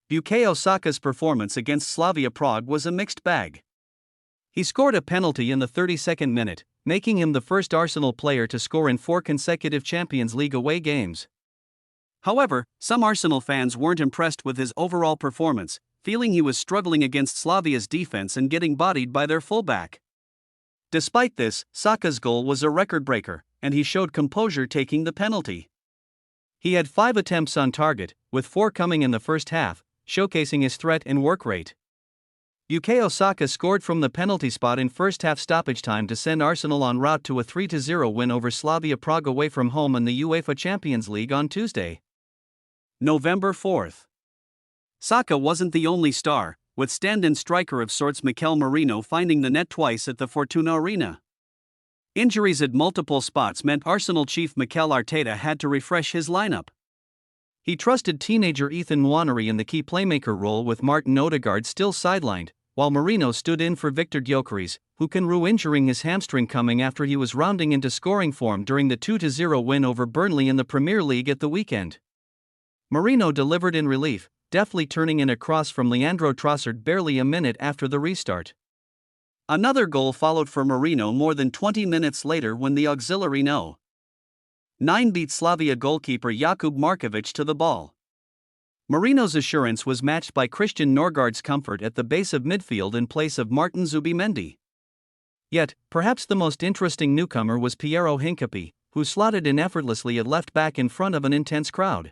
Bukayo Saka's performance against Slavia Prague was a mixed bag. He scored a penalty in the 32nd minute, making him the first Arsenal player to score in 4 consecutive Champions League away games. However, some Arsenal fans weren't impressed with his overall performance, feeling he was struggling against Slavia's defense and getting bodied by their fullback. Despite this, Saka's goal was a record-breaker, and he showed composure taking the penalty. He had 5 attempts on target, with 4 coming in the first half, showcasing his threat and work rate. Bukayo Saka scored from the penalty spot in first-half stoppage time to send Arsenal en route to a 3-0 win over Slavia Prague away from home in the UEFA Champions League on Tuesday, November 4th. Saka wasn't the only star, with stand-in striker of sorts Mikel Merino finding the net twice at the Fortuna Arena. Injuries at multiple spots meant Arsenal chief Mikel Arteta had to refresh his lineup. He trusted teenager Ethan Nwaneri in the key playmaker role with Martin Odegaard still sidelined, while Merino stood in for Victor Gyökeres, who can rue injuring his hamstring coming after he was rounding into scoring form during the 2-0 win over Burnley in the Premier League at the weekend. Merino delivered in relief, deftly turning in a cross from Leandro Trossard barely a minute after the restart. Another goal followed for Merino more than 20 minutes later when the auxiliary No. 9 beat Slavia goalkeeper Jakub Markovic to the ball. Merino's assurance was matched by Christian Norgaard's comfort at the base of midfield in place of Martin Zubimendi. Yet, perhaps the most interesting newcomer was Piero Hincapié, who slotted in effortlessly at left back in front of an intense crowd.